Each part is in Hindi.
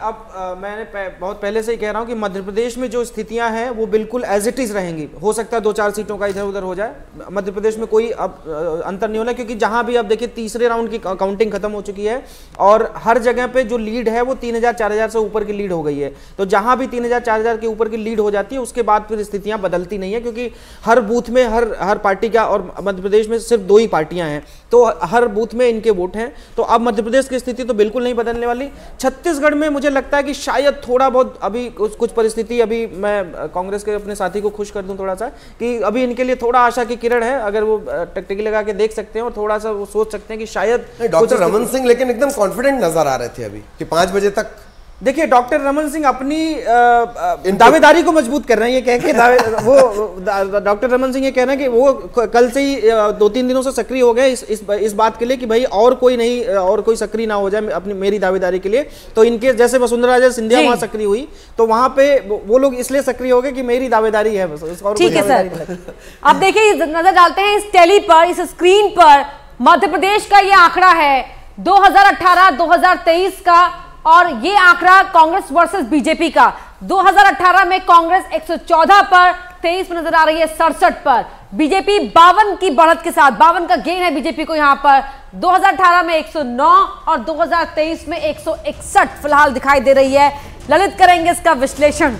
अब मैंने बहुत पहले से ही कह रहा हूं कि मध्य प्रदेश में जो स्थितियां हैं वो बिल्कुल एज इट इज रहेंगी। हो सकता है 2-4 सीटों का इधर उधर हो जाए, मध्य प्रदेश में कोई अब अंतर नहीं होना, क्योंकि जहां भी अब देखिए तीसरे राउंड की काउंटिंग खत्म हो चुकी है और हर जगह पे जो लीड है वो 3000-4000 से ऊपर की लीड हो गई है। तो जहां भी 3000-4000 के ऊपर की लीड हो जाती है उसके बाद फिर स्थितियां बदलती नहीं है, क्योंकि हर बूथ में हर पार्टी का, और मध्य प्रदेश में सिर्फ 2 ही पार्टियां हैं तो हर बूथ में इनके वोट हैं। तो अब मध्य प्रदेश की स्थिति तो बिल्कुल नहीं बदलने वाली। छत्तीसगढ़ में मुझे लगता है कि शायद थोड़ा बहुत अभी कुछ परिस्थिति, अभी मैं कांग्रेस के अपने साथी को खुश कर दूं थोड़ा सा, कि अभी इनके लिए थोड़ा आशा की किरण है, अगर वो टकटकी लगा के देख सकते हैं और थोड़ा सा वो सोच सकते हैं कि शायद। डॉक्टर रमन सिंह लेकिन एकदम कॉन्फिडेंट नजर आ रहे थे अभी कि 5 बजे तक। देखिए डॉक्टर रमन सिंह अपनी दावेदारी को मजबूत कर रहे हैं, ये कह के वो डॉक्टर रमन सिंह ये कह रहे हैं कि वो कल से ही 2-3 दिनों से सक्रिय हो गए इस बात के लिए कि भाई और कोई नहीं, और कोई सक्रिय ना हो जाए अपनी मेरी दावेदारी के लिए। तो इनके जैसे वसुंधरा राजे सिंधिया वहां सक्रिय हुई तो वहां पे वो लोग इसलिए सक्रिय हो गए कि मेरी दावेदारी है बस। ठीक है सर, अब देखिए नजर डालते हैं इस टेली पर, इस स्क्रीन पर मध्य प्रदेश का ये आंकड़ा है 2018-2023 का, और ये आंकड़ा कांग्रेस वर्सेस बीजेपी का। 2018 में कांग्रेस 114 पर, 23 में नजर आ रही है 67 पर, बीजेपी 52 की बढ़त के साथ, 52 का गेन है बीजेपी को यहां पर। 2018 में 109 और 2023 में 161 फिलहाल दिखाई दे रही है। ललित करेंगे इसका विश्लेषण।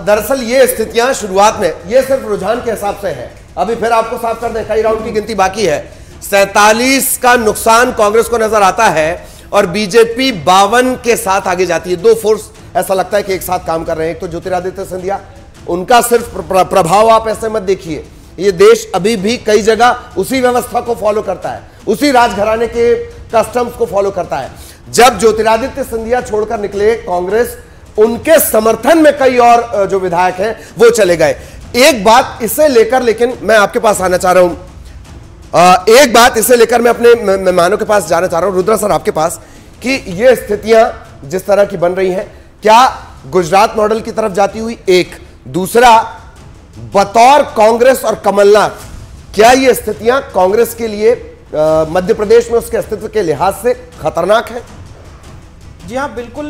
दरअसल ये स्थितियां शुरुआत में ये सिर्फ रुझान के हिसाब से है, अभी फिर आपको साफ कर दें, कई राउंड की गिनती बाकी है। 47 का नुकसान कांग्रेस को नजर आता है और बीजेपी 52 के साथ आगे जाती है। 2 फोर्स ऐसा लगता है कि एक साथ काम कर रहे हैं। एक तो ज्योतिरादित्य सिंधिया, उनका सिर्फ प्रभाव आप ऐसे मत देखिए, ये देश अभी भी कई जगह उसी व्यवस्था को फॉलो करता है, उसी राजघराने के कस्टम्स को फॉलो करता है। जब ज्योतिरादित्य सिंधिया छोड़कर निकले कांग्रेस, उनके समर्थन में कई और जो विधायक हैं वो चले गए। एक बात इसे लेकर, लेकिन मैं आपके पास आना चाह रहा हूं, एक बात इसे लेकर मैं अपने मेहमानों के पास जाना चाह रहा हूं, रुद्रा सर आपके पास, कि ये स्थितियां जिस तरह की बन रही हैं, क्या गुजरात मॉडल की तरफ जाती हुई, एक दूसरा बतौर कांग्रेस और कमलनाथ, क्या ये स्थितियां कांग्रेस के लिए मध्य प्रदेश में उसके अस्तित्व के लिहाज से खतरनाक है? जी हाँ, बिल्कुल,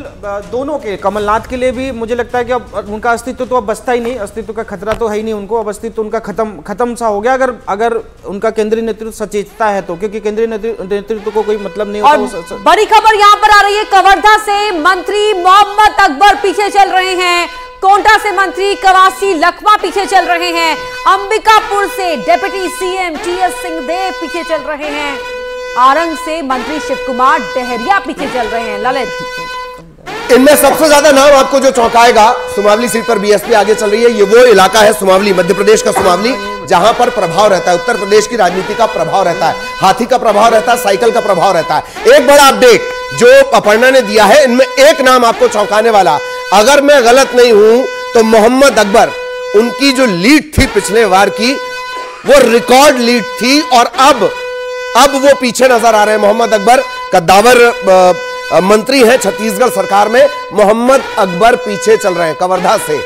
दोनों के, कमलनाथ के लिए भी मुझे लगता है कि अब उनका अस्तित्व तो अब बचता ही नहीं, अस्तित्व का खतरा तो है ही नहीं उनको, अब अस्तित्व उनका खत्म सा हो गया अगर उनका केंद्रीय नेतृत्व सचेतता है तो, क्योंकि केंद्रीय नेतृत्व को कोई मतलब नहीं होता। बड़ी खबर यहाँ पर आ रही है, कवर्धा से मंत्री मोहम्मद अकबर पीछे चल रहे हैं, कोंटा से मंत्री कवासी लखमा पीछे चल रहे हैं, अंबिकापुर से डिप्टी सीएम टीएस सिंहदेव पीछे चल रहे हैं, आरंग से मंत्री शिव कुमार डहरिया पीछे चल रहे हैं। ललित, इनमें सबसे ज्यादा नाम आपको जो चौंकाएगा, सुमावली सीट पर बीएसपी आगे चल रही है। ये वो इलाका है सुमावली, मध्य प्रदेश का सुमावली, जहां पर प्रभाव रहता है, उत्तर प्रदेश की राजनीति का प्रभाव रहता है, हाथी का प्रभाव रहता है, साइकिल का प्रभाव रहता है। एक बड़ा अपडेट जो अपर्णा ने दिया है, इनमें एक नाम आपको चौंकाने वाला, अगर मैं गलत नहीं हूं तो मोहम्मद अकबर, उनकी जो लीड थी पिछले बार की, वो रिकॉर्ड लीड थी और अब वो पीछे नजर आ रहे हैं। मोहम्मद अकबर कद्दावर मंत्री हैं छत्तीसगढ़ सरकार में, मोहम्मद अकबर पीछे चल रहे हैं कवर्धा से,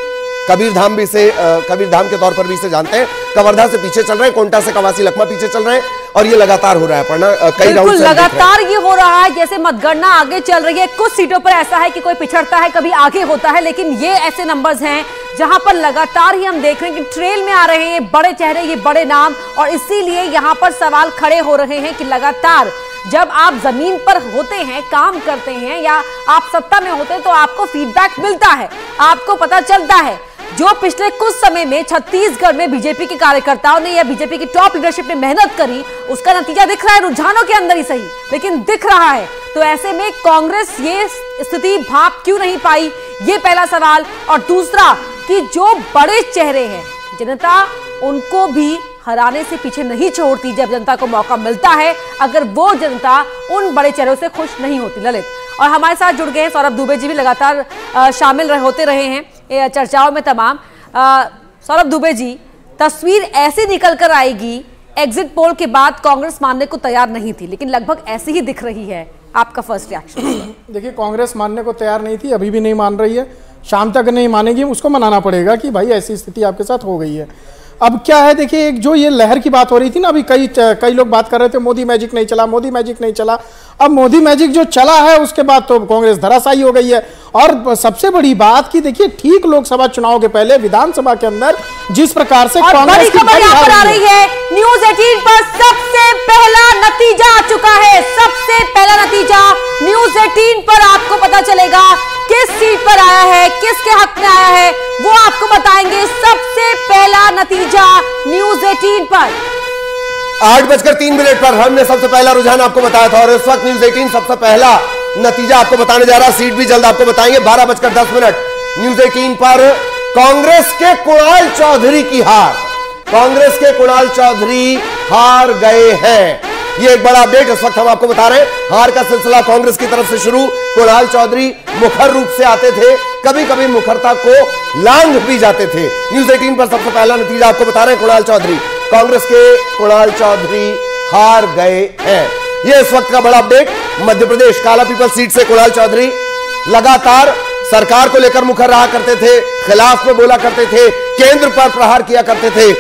कबीरधाम के तौर पर भी इसे जानते हैं, कवर्धा से पीछे चल रहे हैं, कोंटा से कवासी लखमा पीछे चल रहे हैं, और ये लगातार हो रहा है। पढ़ना कई राउंड से लगातार ये हो रहा है, जैसे मतगणना आगे चल रही है, कुछ सीटों पर ऐसा है कि कोई पिछड़ता है, कभी आगे होता है, लेकिन ये ऐसे नंबर्स हैं जहां पर लगातार ही हम देख रहे हैं कि ट्रेल में आ रहे हैं ये बड़े चेहरे, ये बड़े नाम, और इसीलिए यहां पर सवाल खड़े हो रहे हैं कि लगातार जब आप जमीन पर होते हैं, काम करते हैं, या आप सत्ता में होते हैं, तो आपको फीडबैक मिलता है, आपको पता चलता है। जो पिछले कुछ समय में छत्तीसगढ़ में बीजेपी के कार्यकर्ताओं ने या बीजेपी की टॉप लीडरशिप ने मेहनत करी, उसका नतीजा दिख रहा है, रुझानों के अंदर ही सही, लेकिन दिख रहा है। तो ऐसे में कांग्रेस ये स्थिति भांप क्यों नहीं पाई, ये पहला सवाल। और दूसरा कि जो बड़े चेहरे हैं, जनता उनको भी हराने से पीछे नहीं छोड़ती जब जनता को मौका मिलता है, अगर वो जनता उन बड़े चेहरों से खुश नहीं होती। ललित, और हमारे साथ जुड़ गए हैं सौरभ दुबे जी, भी लगातार शामिल होते रहे हैं चर्चाओं में तमाम। सौरभ दुबे जी, तस्वीर ऐसी निकल कर आएगी, एग्जिट पोल के बाद कांग्रेस मानने को तैयार नहीं थी, लेकिन लगभग ऐसी ही दिख रही है, आपका फर्स्ट रिएक्शन? देखिए, कांग्रेस मानने को तैयार नहीं थी, अभी भी नहीं मान रही है, शाम तक नहीं मानेगी, उसको मनाना पड़ेगा कि भाई ऐसी स्थिति आपके साथ हो गई है। अब क्या है, देखिए, एक जो ये लहर की बात हो रही थी ना, अभी कई लोग बात कर रहे थे मोदी मैजिक नहीं चला, मोदी मैजिक नहीं चला। अब मोदी मैजिक जो चला है उसके बाद तो कांग्रेस धराशायी हो गई है। और सबसे बड़ी बात कि देखिए ठीक लोकसभा चुनाव के पहले विधानसभा के अंदर जिस प्रकार से कांग्रेस की खबर यहां पर आ रही है, न्यूज़ 18 पर सबसे पहला नतीजा आ चुका है। सबसे पहला नतीजा न्यूज़ 18 पर आपको पता चलेगा किस सीट पर आया है, किसके हक में आया है, वो आपको बताएंगे। सबसे पहला नतीजा न्यूज़ 18 पर 8:03 पर हमने सबसे पहला रुझान आपको बताया था और इस वक्त न्यूज़ 18 सबसे पहला नतीजा आपको बताने जा रहा है। सीट भी जल्द आपको बताएंगे। 12:10 न्यूज़ 18 पर कांग्रेस के कुणाल चौधरी की हार। कांग्रेस के कुणाल चौधरी हार गए हैं। ये एक बड़ा अपडेट इस वक्त हम आपको बता रहे हैं। हार का सिलसिला कांग्रेस की तरफ से शुरू। कुणाल चौधरी मुखर रूप से आते थे, कभी कभी मुखरता को लांघ भी जाते थे। न्यूज़ 18 पर सबसे पहला नतीजा आपको बता रहे हैं। कुणाल चौधरी, कांग्रेस के कुणाल चौधरी हार गए हैं। यह इस वक्त का बड़ा अपडेट। मध्य प्रदेश काला पीपल सीट से कुणाल चौधरी लगातार सरकार को लेकर मुखर रहा करते थे, खिलाफ में बोला करते थे, केंद्र पर प्रहार किया करते थे।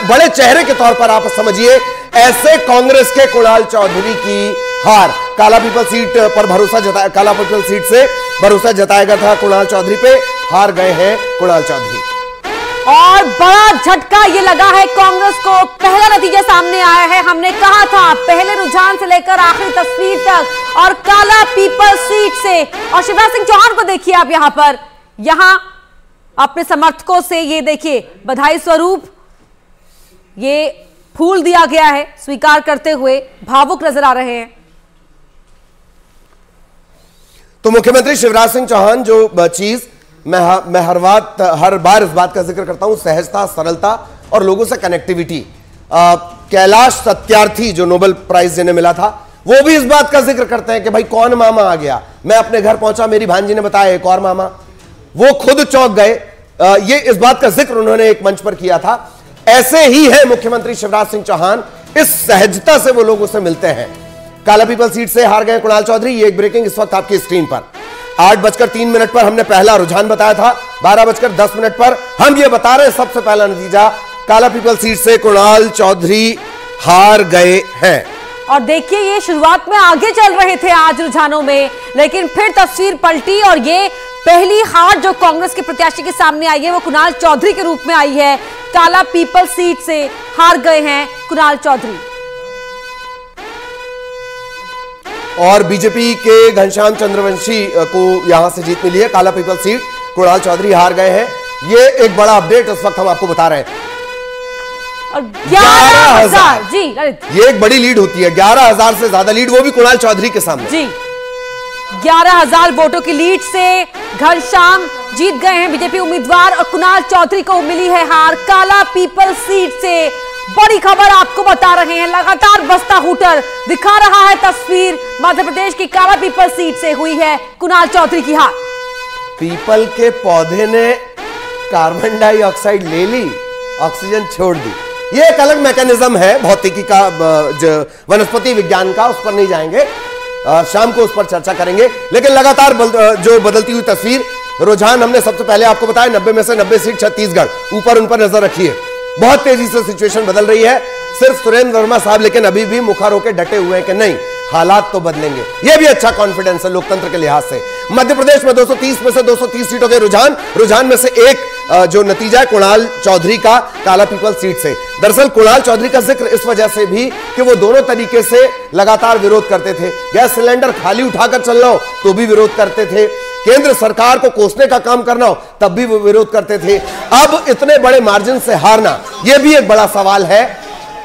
बड़े चेहरे के तौर पर आप समझिए, ऐसे कांग्रेस के कुणाल चौधरी की हार। काला पीपल सीट पर भरोसा जताया, काला पीपल सीट से भरोसा जताया गया था कुणाल चौधरी पे, हार गए हैं कुणाल चौधरी। और बड़ा झटका ये लगा है कांग्रेस को। पहला नतीजा सामने आया है। हमने कहा था पहले रुझान से लेकर आखिरी तस्वीर तक, और काला पीपल सीट से। और शिवराज सिंह चौहान को देखिए आप यहां पर, यहां अपने समर्थकों से ये देखिए बधाई स्वरूप ये फूल दिया गया है, स्वीकार करते हुए भावुक नजर आ रहे हैं। तो मुख्यमंत्री शिवराज सिंह चौहान जो चीज मैं हर बार इस बात का जिक्र करता हूं, सहजता, सरलता और लोगों से कनेक्टिविटी। कैलाश सत्यार्थी जो नोबेल प्राइज जिन्हें मिला था, वो भी इस बात का जिक्र करते हैं कि भाई कौन मामा आ गया। मैं अपने घर पहुंचा, मेरी भांजी ने बताया एक और मामा, वो खुद चौंक गए। ये इस बात का जिक्र उन्होंने एक मंच पर किया था। ऐसे ही है मुख्यमंत्री शिवराज सिंह चौहान, इस सहजता से वो लोगों से मिलते हैं। काला पीपल सीट से हार गए कुणाल चौधरी। ये एक ब्रेकिंग इस वक्त आपकी स्क्रीन पर। 8:03 पर हमने पहला रुझान बताया था। 12:10 पर हम ये बता रहे हैं सबसे पहला नतीजा, काला पीपल सीट से कुणाल चौधरी हार गए हैं। और देखिए ये शुरुआत में आगे चल रहे थे आज रुझानों में, लेकिन फिर तस्वीर पलटी और ये पहली हार जो कांग्रेस के प्रत्याशी के सामने आई है वो कुणाल चौधरी के रूप में आई है। काला पीपल सीट से हार गए हैं कुणाल चौधरी। और बीजेपी के घनश्याम चंद्रवंशी को यहां से जीत मिली है। काला पीपल सीट, कुणाल चौधरी हार गए हैं। ये एक बड़ा अपडेट इस वक्त हम आपको बता रहे हैं। और 11,000 जी, ये एक बड़ी लीड होती है, 11,000 से ज्यादा लीड, वो भी कुणाल चौधरी के सामने जी। 11,000 वोटों की लीड से घनश्याम जीत गए हैं बीजेपी उम्मीदवार, और कुणाल चौधरी को मिली है हार काला पीपल सीट से। बड़ी खबर आपको बता रहे हैं, लगातार बस्ता हूटर दिखा रहा है तस्वीर। मध्य प्रदेश की काला पीपल सीट से हुई है कुणाल चौधरी की हार। पीपल के पौधे ने कार्बन डाइऑक्साइड ले ली, ऑक्सीजन छोड़ दी। ये एक अलग मैकेनिज्म है भौतिकी का, वनस्पति विज्ञान का, उस पर नहीं जाएंगे, शाम को उस पर चर्चा करेंगे। लेकिन लगातार जो बदलती हुई तस्वीर, रुझान हमने सबसे पहले आपको बताया 90 में से 90 सीट छत्तीसगढ़, ऊपर उन पर नजर रखिए। बहुत तेजी से सिचुएशन बदल रही है। सिर्फ सुरेंद्र वर्मा साहब लेकिन अभी भी मुखर होकर डटे हुए हैं कि नहीं, हालात तो बदलेंगे। यह भी अच्छा कॉन्फिडेंस है लोकतंत्र के लिहाज से। मध्य प्रदेश में 230 में से 230 सीटों के रुझान में से एक जो नतीजा है कुणाल चौधरी का काला पीपल सीट से। दरअसल कुणाल चौधरी का जिक्र इस वजह से भी कि वो दोनों तरीके से लगातार विरोध करते थे। गैस सिलेंडर खाली उठाकर चल रहा हो तो भी विरोध करते थे, केंद्र सरकार को कोसने का काम करना हो तब भी वो विरोध करते थे। अब इतने बड़े मार्जिन से हारना, यह भी एक बड़ा सवाल है,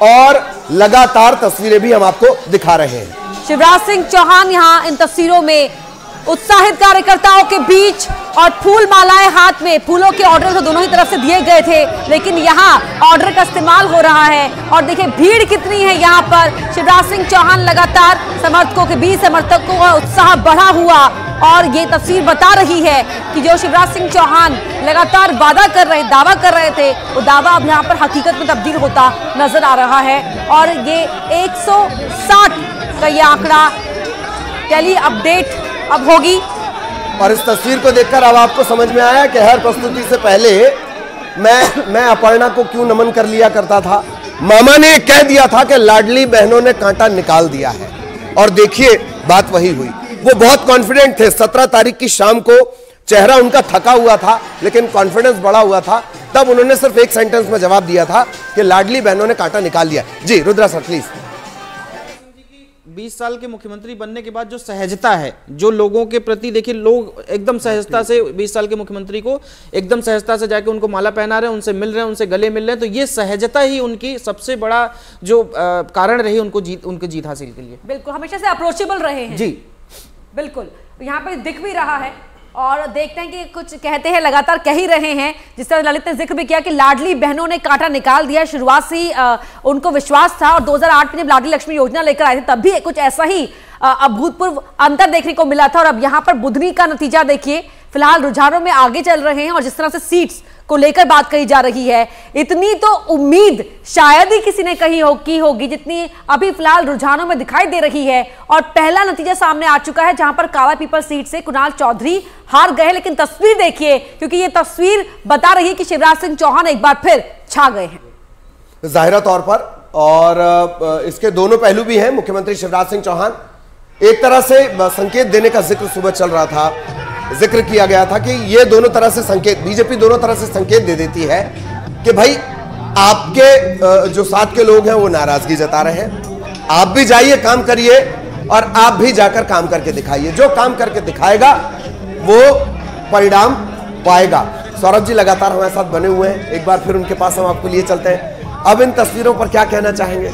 और लगातार तस्वीरें भी हम आपको दिखा रहे हैं। शिवराज सिंह चौहान यहां इन तस्वीरों में उत्साहित कार्यकर्ताओं के बीच, और फूल मालाएं हाथ में, फूलों के ऑर्डर तो दोनों ही तरफ से दिए गए थे, लेकिन यहां ऑर्डर का इस्तेमाल हो रहा है। और देखिए भीड़ कितनी है यहां पर। शिवराज सिंह चौहान लगातार समर्थकों के बीच, समर्थकों का उत्साह बढ़ा हुआ, और ये तस्वीर बता रही है कि जो शिवराज सिंह चौहान लगातार दावा कर रहे थे, वो दावा अब यहाँ पर हकीकत में तब्दील होता नजर आ रहा है। और ये 160 का ये आंकड़ा टेली अपडेट अब होगी। और इस तस्वीर को देखकर अब आपको समझ में आया कि हर प्रस्तुति से पहले मैं अपर्णा को क्यों नमन कर लिया करता था। मामा ने कह दिया था कि लाडली बहनों ने कांटा निकाल दिया है, और देखिए बात वही हुई। वो बहुत कॉन्फिडेंट थे। 17 तारीख की शाम को चेहरा उनका थका हुआ था लेकिन कॉन्फिडेंस बढ़ा हुआ था। तब उन्होंने सिर्फ एक सेंटेंस में जवाब दिया था कि लाडली बहनों ने कांटा निकाल लिया। जी रुद्रा सर प्लीज। 20 साल के मुख्यमंत्री बनने के बाद जो सहजता है, जो लोगों के प्रति, देखिए लोग एकदम सहजता से 20 साल के मुख्यमंत्री को एकदम सहजता से जाके उनको माला पहना रहे हैं, उनसे मिल रहे हैं, उनसे गले मिल रहे हैं। तो ये सहजता ही उनकी सबसे बड़ा जो कारण रही उनकी जीत हासिल के लिए। बिल्कुल, हमेशा से अप्रोचेबल रहे हैं। जी बिल्कुल, यहाँ पे दिख भी रहा है और देखते हैं कि कुछ कहते हैं, लगातार कह ही रहे हैं। जिस तरह ललित ने जिक्र भी किया कि लाडली बहनों ने कांटा निकाल दिया। शुरुआत से ही उनको विश्वास था और 2008 में जब लाडली लक्ष्मी योजना लेकर आए थे तब भी कुछ ऐसा ही अभूतपूर्व अंतर देखने को मिला था। और अब यहाँ पर बुधनी का नतीजा देखिए, फिलहाल रुझानों में आगे चल रहे हैं और जिस तरह से सीट्स को लेकर बात कही जा रही है, इतनी तो उम्मीद शायद ही किसी ने की होगी जितनी अभी फिलहाल रुझानों में दिखाई दे रही है। और पहला नतीजा सामने आ चुका है जहां पर काला पीपल सीट से कुणाल चौधरी हार गए। लेकिन तस्वीर देखिए, क्योंकि ये तस्वीर बता रही है कि शिवराज सिंह चौहान एक बार फिर छा गए हैं जाहिरा तौर पर। और इसके दोनों पहलू भी हैं। मुख्यमंत्री शिवराज सिंह चौहान एक तरह से संकेत देने का जिक्र सुबह चल रहा था, जिक्र किया गया था कि ये दोनों तरह से संकेत, बीजेपी दोनों तरह से संकेत दे देती है कि भाई आपके जो साथ के लोग हैं वो नाराजगी जता रहे हैं, आप भी जाइए काम करिए और आप भी जाकर काम करके दिखाइए। जो काम करके दिखाएगा वो परिणाम पाएगा। सौरभ जी लगातार हमारे साथ बने हुए हैं, एक बार फिर उनके पास हम आपको लिए चलते हैं। अब इन तस्वीरों पर क्या कहना चाहेंगे?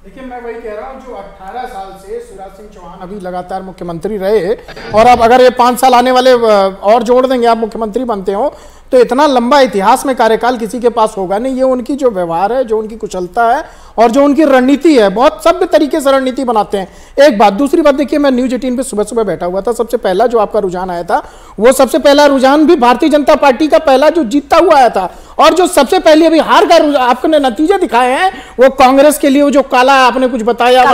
देखिए, मैं वही कह रहा हूँ, जो 18 साल से शिवराज सिंह चौहान अभी लगातार मुख्यमंत्री रहे और अब अगर ये 5 साल आने वाले और जोड़ देंगे, आप मुख्यमंत्री बनते हो, तो इतना लंबा इतिहास में कार्यकाल किसी के पास होगा नहीं। ये उनकी जो व्यवहार है, जो उनकी कुशलता है और जो उनकी रणनीति है, बहुत सभ्य तरीके से रणनीति बनाते हैं। एक बात। दूसरी बात देखिए, मैं न्यूज 18 पे सुबह सुबह बैठा हुआ था। सबसे पहला जो आपका रुझान आया था, वो सबसे पहला रुझान भी भारतीय जनता पार्टी का पहला जो जीतता हुआ आया था। और जो सबसे पहले अभी हार का आपने नतीजे दिखाए हैं, वो कांग्रेस के लिए वो जो काला आपने कुछ बताया,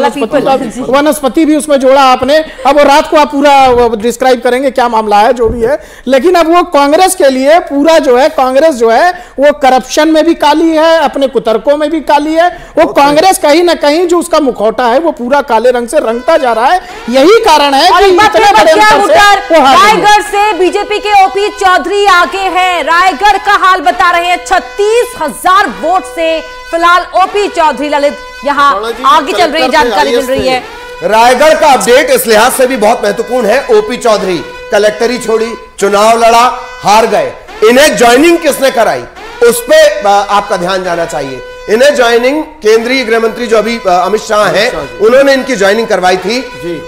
वनस्पति भी उसमें जोड़ा आपने। अब वो रात को आप पूरा डिस्क्राइब करेंगे क्या मामला है, जो भी है। लेकिन अब वो कांग्रेस के लिए पूरा जो है, कांग्रेस जो है वो करप्शन में भी काली है, अपने कुतर्कों में भी काली है। वो कांग्रेस कहीं ना कहीं जो उसका मुखौटा है वो पूरा काले रंग से रंगता जा रहा है। यही कारण है कि रायगढ़ से बीजेपी के ओपी चौधरी आगे हैं। रायगढ़ का हाल बता रहे हैं, 36,000 वोट से फिलहाल ओपी चौधरी ललित यहाँ आगे चल रही, जानकारी मिल रही है। रायगढ़ का अपडेट इस लिहाज से भी बहुत महत्वपूर्ण है। ओपी चौधरी कलेक्टरी छोड़ी, चुनाव लड़ा, हार गए। इन्हें ज्वाइनिंग किसने कराई, उस पर आपका ध्यान जाना चाहिए। इन्हें ज्वाइनिंग केंद्रीय गृह मंत्री जो अभी अमित शाह हैं, उन्होंने इनकी ज्वाइनिंग करवाई थी।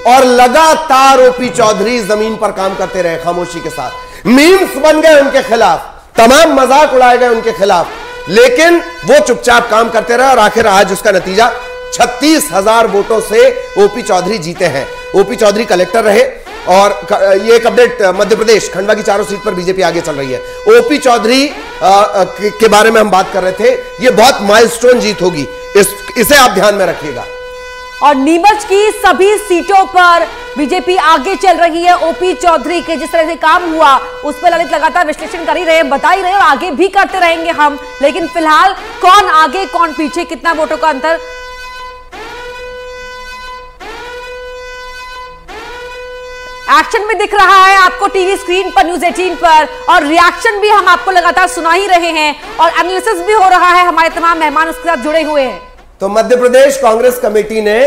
और लगातार ओपी चौधरी जमीन पर काम करते रहे खामोशी के साथ। मीम्स बन गए उनके खिलाफ, तमाम मजाक उड़ाए गए उनके खिलाफ, लेकिन वो चुपचाप काम करते रहे और आखिर आज उसका नतीजा 36,000 वोटों से ओपी चौधरी जीते हैं। ओपी चौधरी कलेक्टर रहे। और ये एक अपडेट, मध्य प्रदेश खंडवा की चारों सीट पर बीजेपी आगे चल रही है। ओपी चौधरी के बारे में हम बात कर रहे थे, ये बहुत माइलस्टोन जीत होगी, इसे आप ध्यान में रखिएगा। और नीमच की सभी सीटों पर बीजेपी आगे चल रही है। ओपी चौधरी के जिस तरह से काम हुआ उस पर ललित लगातार विश्लेषण कर ही रहे हैं, बता ही रहे हैं और आगे भी करते रहेंगे हम। लेकिन फिलहाल कौन आगे कौन पीछे, कितना वोटों का अंतर, एक्शन में दिख रहा है आपको टीवी स्क्रीन पर, न्यूज 18 पर। और रिएक्शन भी हम आपको लगातार सुना ही रहे हैं और एनालिसिस भी हो रहा है। हमारे तमाम मेहमान उसके साथ जुड़े हुए हैं। तो मध्य प्रदेश कांग्रेस कमेटी ने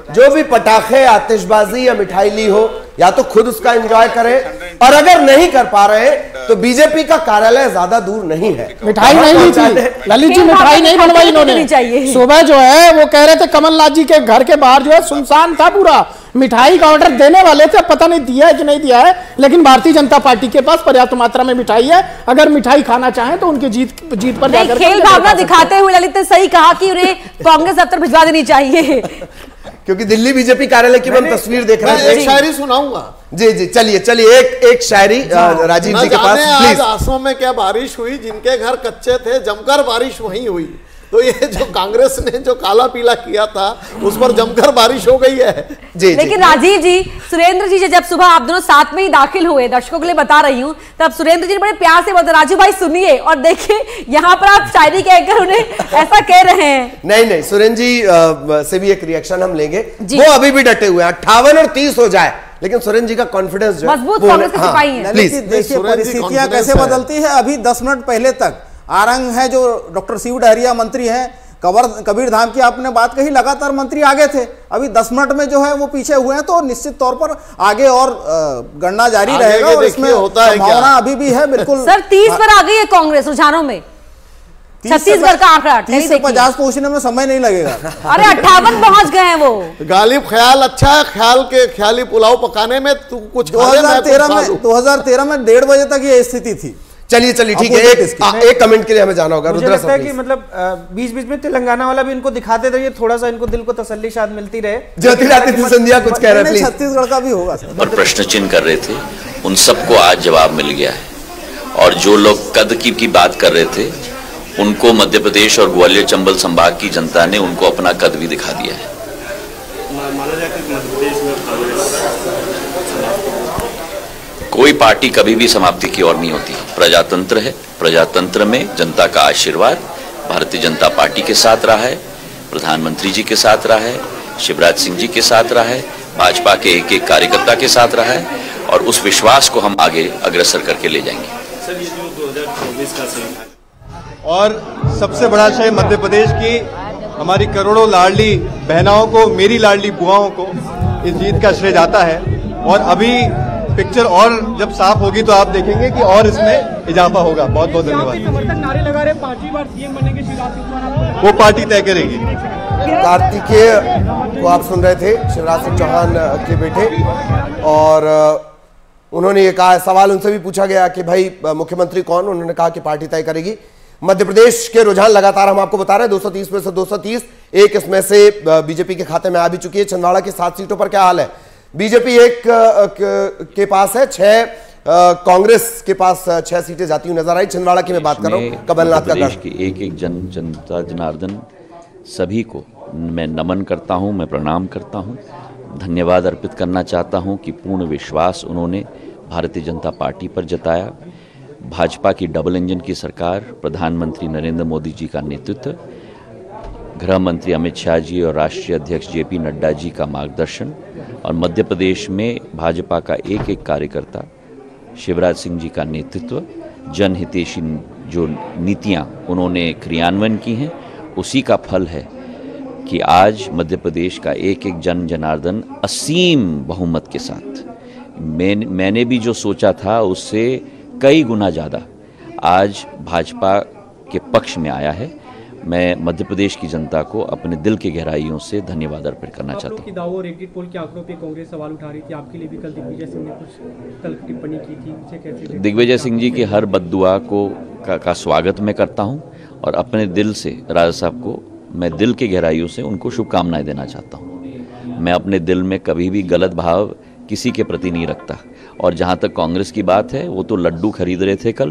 जो भी पटाखे, आतिशबाजी या मिठाई ली हो, या तो खुद उसका एंजॉय करें, और अगर नहीं कर पा रहे तो बीजेपी का कार्यालय ज्यादा दूर नहीं है। मिठाई नहीं ली थी ललित जी, मिठाई नहीं बनवाई इन्होंने। सुबह जो है वो कह रहे थे कमलनाथ जी के घर के बाहर जो है सुनसान था पूरा, मिठाई का ऑर्डर देने वाले थे, पता नहीं दिया है कि नहीं दिया है। लेकिन भारतीय जनता पार्टी के पास पर्याप्त मात्रा में मिठाई है, अगर मिठाई खाना चाहें तो उनकी जीत पर जाकर खेल भावना दिखाते हुए ललित ने सही कहा कि उन्हें कांग्रेस दफ्तर भिजवा देनी चाहिए। क्योंकि दिल्ली बीजेपी कार्यालय की हम तस्वीर देख रहे हैं। एक शायरी सुनाऊंगा। जी जी, चलिए चलिए, एक शायरी राजीव जी के पास प्लीज। आसमां में क्या बारिश हुई, जिनके घर कच्चे थे जमकर बारिश वहीं हुई। तो ये जो कांग्रेस ने जो काला पीला किया था उस पर जमकर बारिश हो गई है। जी लेकिन राजीव जी, सुरेंद्र जी जब सुबह आप दोनों साथ में ही दाखिल हुए, दर्शकों के लिए बता रही हूं, तब सुरेंद्र जी ने बड़े प्यार से बोलते राजू भाई सुनिए, और देखिए यहाँ पर आप शायरी कहकर उन्हें ऐसा कह रहे हैं। नहीं, सुरेंद्र जी से भी एक रिएक्शन हम लेंगे। वो अभी भी डटे हुए हैं, 58 और 30 हो जाए, लेकिन सुरेंद्र जी का कॉन्फिडेंस जो मजबूत कांग्रेस के सिपाही हैं। देखिए परिस्थितियां कैसे बदलती है। अभी 10 मिनट पहले तक आरंग है जो डॉक्टर शिव डहरिया मंत्री हैं, कबीर धाम की आपने बात कही, लगातार मंत्री आगे थे, अभी 10 मिनट में जो है वो पीछे हुए हैं। तो निश्चित तौर पर आगे और गणना जारी रहेगा और इसमें संभावना अभी भी है। बिल्कुल सर 30 पर आ गई है कांग्रेस रुझानों में, छत्तीसगढ़ का आंकड़ा 30 से 50 पहुंचने में समय नहीं लगेगा। अरे 58 पहुंच गए हैं वो। गालिब ख्याल अच्छा है, ख्याली पुलाव पकाने में तू कुछ 2013 में 1:30 बजे तक ये स्थिति थी। चलिए ठीक है, एक कमेंट के लिए हमें जाना होगा। मुझे लगता है कि मतलब बीच बीच में तेलंगाना वाला भी इनको दिखाते रहिए, थोड़ा सा इनको दिल को तसल्ली शायद मिलती रहे। ज्योतिरादित्य सिंधिया कुछ कह रहे हैं, छत्तीसगढ़ का भी होगा और प्रश्न चिन्ह कर रहे थे, उन सबको आज जवाब मिल गया है। और जो लोग कद की बात कर रहे थे, उनको मध्य प्रदेश और ग्वालियर चंबल संभाग की जनता ने उनको अपना कद भी दिखा दिया है। माना जाता है कि मध्य प्रदेश में कोई पार्टी कभी भी समाप्ति की ओर नहीं होती। प्रजातंत्र है, प्रजातंत्र में जनता का आशीर्वाद भारतीय जनता पार्टी के साथ रहा है, प्रधानमंत्री जी के साथ रहा है, शिवराज सिंह जी के साथ रहा है, भाजपा के एक एक कार्यकर्ता के साथ रहा है, और उस विश्वास को हम आगे अग्रसर करके ले जाएंगे। सर ये जो 2024 का सही और सबसे बड़ा शय मध्य प्रदेश की हमारी करोड़ों लाडली बहनाओं को, मेरी लाडली बुआओं को इस जीत का श्रेय जाता है। और अभी पिक्चर और जब साफ होगी तो आप देखेंगे कि और इसमें इजाफा होगा। बहुत बहुत धन्यवाद। समर्थक नारे लगा रहे 5वीं बार सीएम बनेंगे शिवराज सिंह चौहान, वो पार्टी तय करेगी। कार्तिकेय को आप सुन रहे थे, शिवराज सिंह चौहान के बेटे, और उन्होंने ये कहा, सवाल उनसे भी पूछा गया कि भाई मुख्यमंत्री कौन, उन्होंने कहा कि पार्टी तय करेगी। मध्य प्रदेश के रुझान लगातार हम आपको बता रहे हैं, 230 में से 230, एक इसमें से बीजेपी के खाते में आ भी चुकी है। छिंदवाड़ा की 7 सीटों पर क्या हाल है? बीजेपी एक के पास है 6, कांग्रेस के पास 6 सीटें जाती हुई नजर आई। छिंदवाड़ा की मैं बात कर रहा हूँ, कमलनाथ का गढ़ की एक एक जनता जनार्दन सभी को मैं नमन करता हूँ, मैं प्रणाम करता हूँ, धन्यवाद अर्पित करना चाहता हूँ कि पूर्ण विश्वास उन्होंने भारतीय जनता पार्टी पर जताया। भाजपा की डबल इंजन की सरकार, प्रधानमंत्री नरेंद्र मोदी जी का नेतृत्व, गृह मंत्री अमित शाह जी और राष्ट्रीय अध्यक्ष जेपी नड्डा जी का मार्गदर्शन, और मध्य प्रदेश में भाजपा का एक एक कार्यकर्ता, शिवराज सिंह जी का नेतृत्व, जनहितैषी जो नीतियां उन्होंने क्रियान्वयन की हैं, उसी का फल है कि आज मध्य प्रदेश का एक एक जन जनार्दन असीम बहुमत के साथ, मैंने भी जो सोचा था उससे कई गुना ज़्यादा आज भाजपा के पक्ष में आया है। मैं मध्य प्रदेश की जनता को अपने दिल की गहराइयों से धन्यवाद अर्पित करना चाहता हूँ। दावों और एग्जिट पोल के आंकड़ों पे कांग्रेस सवाल उठा रही थी, आपके लिए भी कल दिग्विजय सिंह ने कुछ कल टिप्पणी की थी, उसे कैसे? दिग्विजय सिंह जी की हर बद्दुआ का स्वागत मैं करता हूँ, और अपने दिल से राजा साहब को मैं दिल की गहराइयों से उनको शुभकामनाएं देना चाहता हूँ। मैं अपने दिल में कभी भी गलत भाव किसी के प्रति नहीं रखता। और जहाँ तक कांग्रेस की बात है, वो तो लड्डू खरीद रहे थे, कल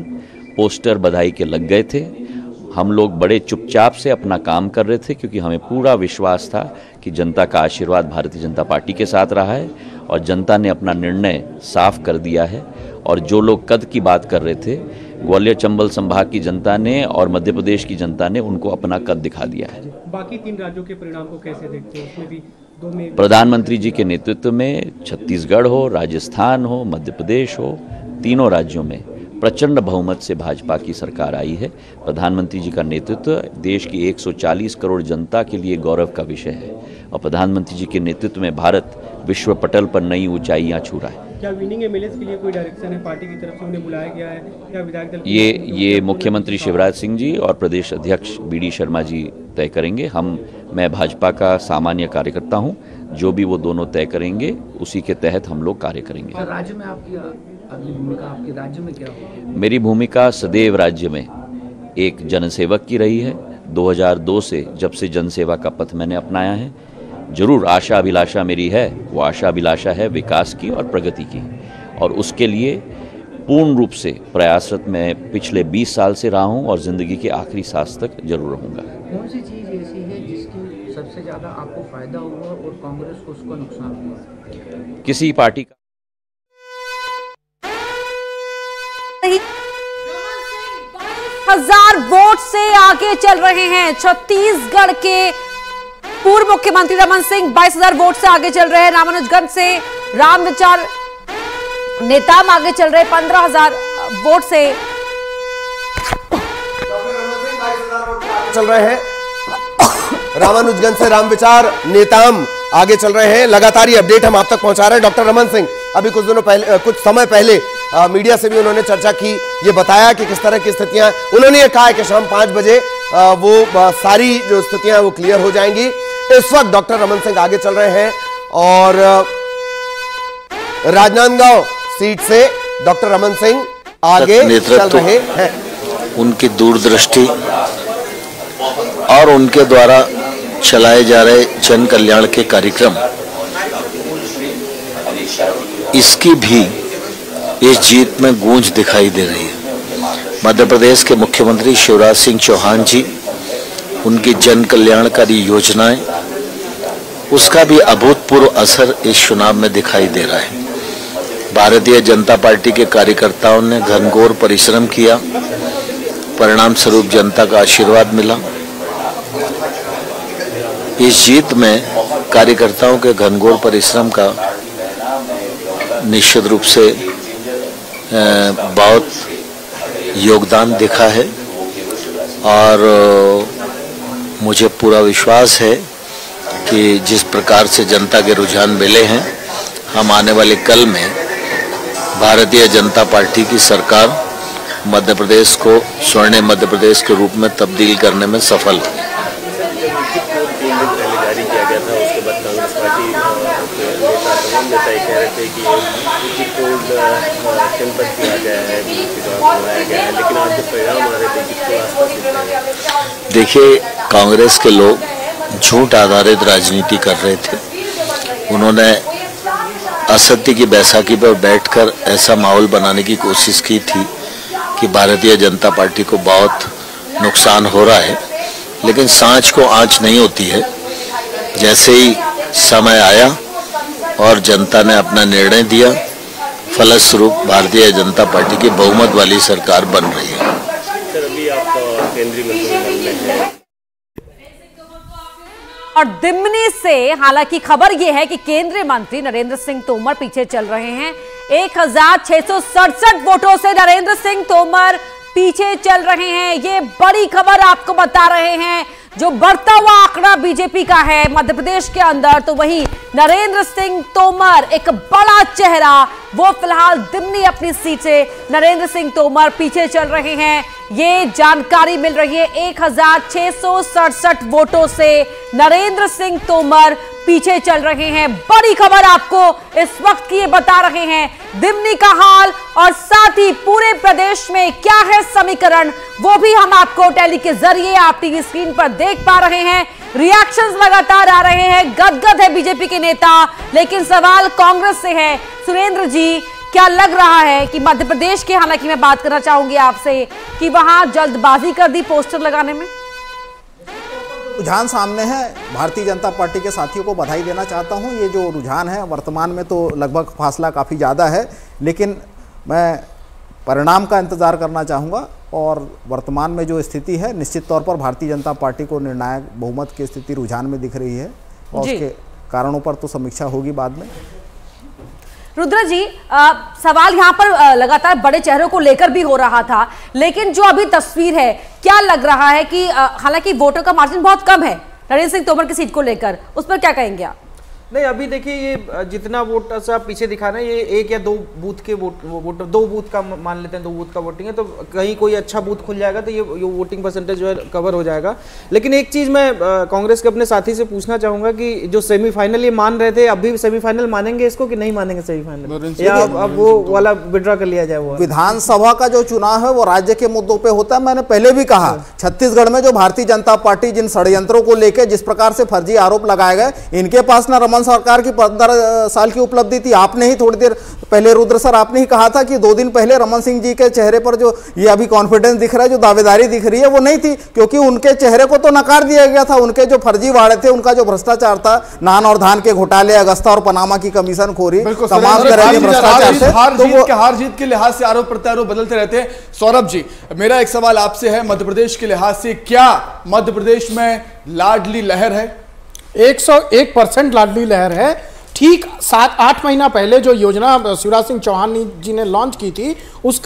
पोस्टर बधाई के लग गए थे। हम लोग बड़े चुपचाप से अपना काम कर रहे थे, क्योंकि हमें पूरा विश्वास था कि जनता का आशीर्वाद भारतीय जनता पार्टी के साथ रहा है, और जनता ने अपना निर्णय साफ कर दिया है। और जो लोग कद की बात कर रहे थे, ग्वालियर चंबल संभाग की जनता ने और मध्य प्रदेश की जनता ने उनको अपना कद दिखा दिया है। बाकी 3 राज्यों के परिणाम को कैसे देखते हैं? उसमें भी 2 में प्रधानमंत्री जी के नेतृत्व में छत्तीसगढ़ हो, राजस्थान हो, मध्य प्रदेश हो, तीनों राज्यों में प्रचंड बहुमत से भाजपा की सरकार आई है। प्रधानमंत्री जी का नेतृत्व देश की 140 करोड़ जनता के लिए गौरव का विषय है, और प्रधानमंत्री जी के नेतृत्व में भारत विश्व पटल पर नई ऊंचाइयां छू रहा है। क्या विनिंग एमएलएस के लिए कोई डायरेक्शन है पार्टी की तरफ से, उन्हें बुलाया गया है या विधायक दल? ये मुख्यमंत्री शिवराज सिंह जी और प्रदेश अध्यक्ष बीडी शर्मा जी तय करेंगे। मैं भाजपा का सामान्य कार्यकर्ता हूं, जो भी वो दोनों तय करेंगे उसी के तहत हम लोग कार्य करेंगे। राज्य में आपकी अगली भूमिका आपके राज्य में क्या होगी? मेरी भूमिका सदैव राज्य में एक जनसेवक की रही है। 2002 से जब से जनसेवा का पथ मैंने अपनाया है, जरूर आशा अभिलाषा मेरी है, वो आशा अभिलाषा है विकास की और प्रगति की, और उसके लिए पूर्ण रूप से प्रयासरत मैं पिछले 20 साल से रहा हूं, और जिंदगी के आखिरी सांस तक जरूर रहूंगा। कौन सी चीज़ ऐसी है जिसकी सबसे ज़्यादा आपको फायदा हुआ और कांग्रेस को उसका नुकसान हुआ? किसी पार्टी का 1000 वोट से आगे चल रहे हैं छत्तीसगढ़ के पूर्व मुख्यमंत्री रमन सिंह। 22,000 वोट से आगे चल रहे हैं। रामानुजगंज से रामविचार नेताम आगे चल रहे 15,000 वोट से चल रहे हैं। रामानुजगंज से रामविचार नेताम आगे चल रहे हैं। लगातार ये अपडेट हम आप तक पहुंचा रहे हैं। डॉक्टर रमन सिंह अभी कुछ समय पहले मीडिया से भी उन्होंने चर्चा की, ये बताया कि किस तरह की स्थितियां, उन्होंने ये कहा कि शाम 5 बजे वो सारी जो स्थितियां वो क्लियर हो जाएंगी। इस वक्त डॉक्टर रमन सिंह आगे चल रहे हैं और राजनांदगांव सीट से डॉक्टर रमन सिंह आगे चल रहे हैं। उनकी दूरदृष्टि और उनके द्वारा चलाए जा रहे जन कल्याण के कार्यक्रम, इसकी भी इस जीत में गूंज दिखाई दे रही है। मध्य प्रदेश के मुख्यमंत्री शिवराज सिंह चौहान जी, उनकी जन कल्याणकारी योजनाएं, उसका भी अभूतपूर्व असर इस चुनाव में दिखाई दे रहा है। भारतीय जनता पार्टी के कार्यकर्ताओं ने घनघोर परिश्रम किया, परिणाम स्वरूप जनता का आशीर्वाद मिला। इस जीत में कार्यकर्ताओं के घनघोर परिश्रम का निश्चित रूप से बहुत योगदान दिखा है और मुझे पूरा विश्वास है कि जिस प्रकार से जनता के रुझान मिले हैं, हम आने वाले कल में भारतीय जनता पार्टी की सरकार मध्य प्रदेश को स्वर्णिम मध्य प्रदेश के रूप में तब्दील करने में सफल होगी। जारी किया गया था, उसके बाद कांग्रेस पार्टी तमाम नेता कह रहे थे कि जनपद किया गया है, बनाया गया है, लेकिन आज जो परिणाम आ रहे थे किसको आस्था। देखिए, कांग्रेस के लोग झूठ आधारित राजनीति कर रहे थे। उन्होंने असत्य की बैसाखी पर बैठकर ऐसा माहौल बनाने की कोशिश की थी कि भारतीय जनता पार्टी को बहुत नुकसान हो रहा है, लेकिन सांच को आंच नहीं होती है। जैसे ही समय आया और जनता ने अपना निर्णय दिया, फलस्वरूप भारतीय जनता पार्टी की बहुमत वाली सरकार बन रही है। सर, अभी आप केंद्रीय मंत्रिमंडल में हैं और दिमनी से हालांकि खबर यह है कि केंद्रीय मंत्री नरेंद्र सिंह तोमर पीछे चल रहे हैं। 1667 वोटों से नरेंद्र सिंह तोमर पीछे चल रहे हैं। ये बड़ी खबर आपको बता रहे हैं। जो बढ़ता हुआ आंकड़ा बीजेपी का है मध्य प्रदेश के अंदर, तो वही नरेंद्र सिंह तोमर एक बड़ा चेहरा, वो फिलहाल दिमनी अपनी सीट से नरेंद्र सिंह तोमर पीछे चल रहे हैं। ये जानकारी मिल रही है। 1667 वोटों से नरेंद्र सिंह तोमर पीछे चल रहे हैं। बड़ी खबर आपको इस वक्त की ये बता रहे हैं। दिमनी का हाल और साथ ही पूरे प्रदेश में क्या है समीकरण, वो भी हम आपको टेली के जरिए आप टीवी स्क्रीन पर देख पा रहे हैं। रिएक्शंस लगातार आ रहे हैं, गदगद है बीजेपी के नेता, लेकिन सवाल कांग्रेस से है। सुरेंद्र जी, क्या लग रहा है कि मध्य प्रदेश के, हालांकि मैं बात करना चाहूंगी आपसे कि वहां जल्दबाजी कर दी पोस्टर लगाने में? रुझान सामने है। भारतीय जनता पार्टी के साथियों को बधाई देना चाहता हूं। ये जो रुझान है, वर्तमान में तो लगभग फासला काफ़ी ज़्यादा है, लेकिन मैं परिणाम का इंतज़ार करना चाहूँगा। और वर्तमान में जो स्थिति है, निश्चित तौर पर भारतीय जनता पार्टी को निर्णायक बहुमत की स्थिति रुझान में दिख रही है और उसके कारणों पर तो समीक्षा होगी बाद में। रुद्र जी, सवाल यहाँ पर लगातार बड़े चेहरों को लेकर भी हो रहा था, लेकिन जो अभी तस्वीर है, क्या लग रहा है कि हालांकि वोटों का मार्जिन बहुत कम है नरेंद्र सिंह तोमर की सीट को लेकर, उस पर क्या कहेंगे आप? नहीं, अभी देखिए ये जितना वोट आप पीछे दिखा रहे हैं, ये 1 या 2 बूथ के वोट 2 बूथ का मान लेते हैं, 2 बूथ का वोटिंग है, तो कहीं कोई अच्छा बूथ खुल जाएगा तो ये वोटिंग परसेंटेज जो है कवर हो जाएगा। लेकिन एक चीज़ मैं कांग्रेस के अपने साथी से पूछना चाहूंगा कि जो सेमीफाइनल ये मान रहे थे, अभी सेमीफाइनल मानेंगे इसको कि नहीं मानेंगे सेमीफाइनल, या अब वो वाला विड्रॉ कर लिया जाए? वो विधानसभा का जो चुनाव है वो राज्य के मुद्दों पर होता है। मैंने पहले भी कहा, छत्तीसगढ़ में जो भारतीय जनता पार्टी जिन षड्यंत्रों को लेकर जिस प्रकार से फर्जी आरोप लगाए गए, इनके पास ना रमन सरकार की 15 साल की उपलब्धि थी। आपने ही थोड़ी देर पहले रुद्र सर आपने ही कहा था कि 2 दिन पहले रमन सिंह जी के चेहरे पर जो ये अभी कॉन्फिडेंस दिख रहा है, जो दावेदारी दिख रही है, वो नहीं थी, क्योंकि उनके चेहरे को तो नकार दिया गया था। उनके जो फर्जी वाड़े थे, उनका जो भ्रष्टाचार था, नान और धान के घोटाले, अगस्ता और पनामा की कमीशन खोरी, तमाम तरह के भ्रष्टाचार थे। हार जीत के लिहाज से आरोप प्रत्यारोप बदलते रहते हैं। सौरभ जी, मेरा एक सवाल आपसे है, मध्य प्रदेश के लिहाज से क्या मध्य प्रदेश में लाडली लहर है? 101% लाडली लहर है। ठीक 7-8 महीना पहले जो योजना शिवराज सिंह चौहान जी ने लॉन्च की थी, उसका